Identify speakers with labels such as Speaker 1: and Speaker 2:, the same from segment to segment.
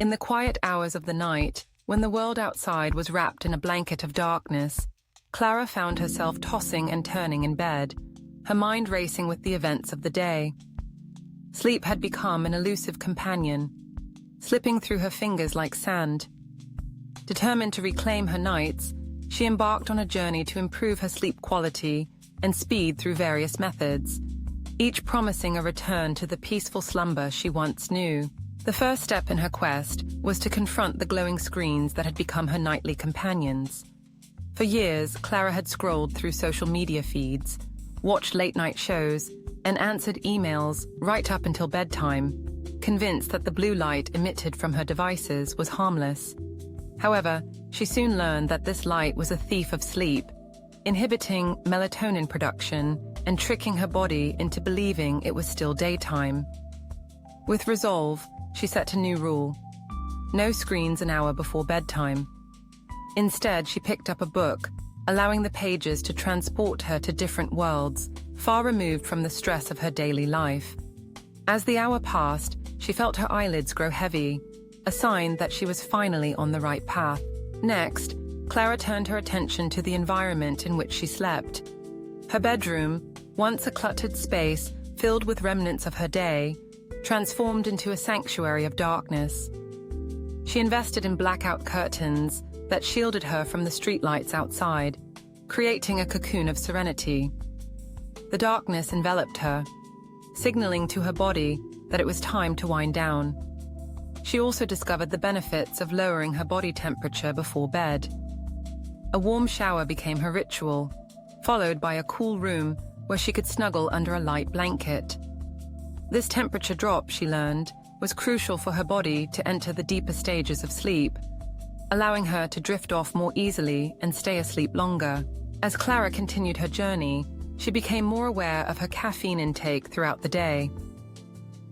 Speaker 1: In the quiet hours of the night, when the world outside was wrapped in a blanket of darkness, Clara found herself tossing and turning in bed, her mind racing with the events of the day. Sleep had become an elusive companion, slipping through her fingers like sand. Determined to reclaim her nights, she embarked on a journey to improve her sleep quality and speed through various methods, each promising a return to the peaceful slumber she once knew. The first step in her quest was to confront the glowing screens that had become her nightly companions. For years, Clara had scrolled through social media feeds, watched late-night shows, and answered emails right up until bedtime, convinced that the blue light emitted from her devices was harmless. However, she soon learned that this light was a thief of sleep, inhibiting melatonin production and tricking her body into believing it was still daytime. With resolve, she set a new rule: no screens an hour before bedtime. Instead, she picked up a book, allowing the pages to transport her to different worlds, far removed from the stress of her daily life. As the hour passed, she felt her eyelids grow heavy, a sign that she was finally on the right path. Next, Clara turned her attention to the environment in which she slept. Her bedroom, once a cluttered space filled with remnants of her day, transformed into a sanctuary of darkness. She invested in blackout curtains that shielded her from the streetlights outside, creating a cocoon of serenity. The darkness enveloped her, signaling to her body that it was time to wind down. She also discovered the benefits of lowering her body temperature before bed. A warm shower became her ritual, followed by a cool room where she could snuggle under a light blanket. This temperature drop, she learned, was crucial for her body to enter the deeper stages of sleep, allowing her to drift off more easily and stay asleep longer. As Clara continued her journey, she became more aware of her caffeine intake throughout the day.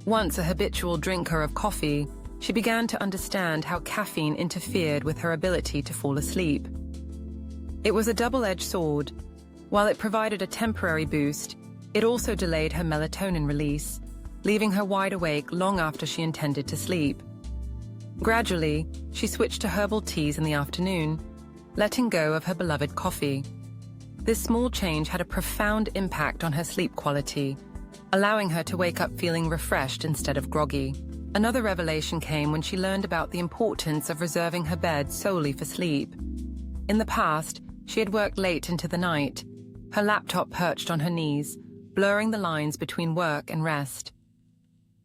Speaker 1: Once a habitual drinker of coffee, she began to understand how caffeine interfered with her ability to fall asleep. It was a double-edged sword. While it provided a temporary boost, it also delayed her melatonin release, leaving her wide awake long after she intended to sleep. Gradually, she switched to herbal teas in the afternoon, letting go of her beloved coffee. This small change had a profound impact on her sleep quality, allowing her to wake up feeling refreshed instead of groggy. Another revelation came when she learned about the importance of reserving her bed solely for sleep. In the past, she had worked late into the night, her laptop perched on her knees, blurring the lines between work and rest.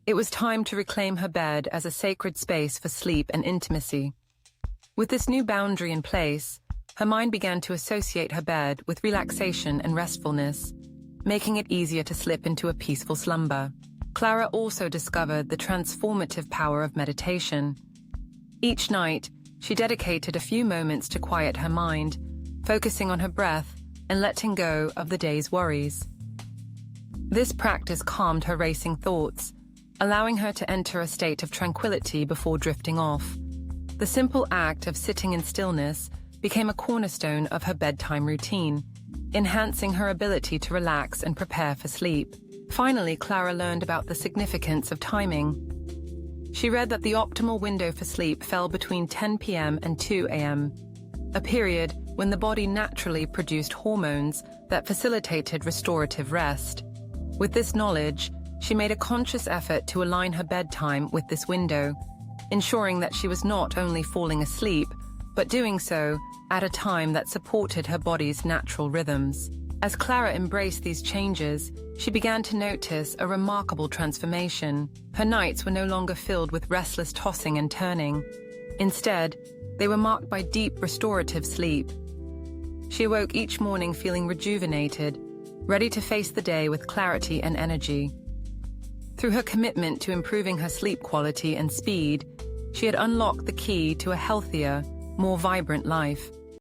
Speaker 1: It was time to reclaim her bed as a sacred space for sleep and intimacy. With this new boundary in place, her mind began to associate her bed with relaxation and restfulness, making it easier to slip into a peaceful slumber. Clara also discovered the transformative power of meditation. Each night, she dedicated a few moments to quiet her mind, focusing on her breath and letting go of the day's worries. This practice calmed her racing thoughts, allowing her to enter a state of tranquility before drifting off. The simple act of sitting in stillness became a cornerstone of her bedtime routine, enhancing her ability to relax and prepare for sleep. Finally, Clara learned about the significance of timing. She read that the optimal window for sleep fell between 10 p.m. and 2 a.m., a period when the body naturally produced hormones that facilitated restorative rest. With this knowledge, she made a conscious effort to align her bedtime with this window, ensuring that she was not only falling asleep, but doing so at a time that supported her body's natural rhythms. As Clara embraced these changes, she began to notice a remarkable transformation. Her nights were no longer filled with restless tossing and turning. Instead, they were marked by deep restorative sleep. She awoke each morning feeling rejuvenated, ready to face the day with clarity and energy. Through her commitment to improving her sleep quality and speed, she had unlocked the key to a healthier, more vibrant life.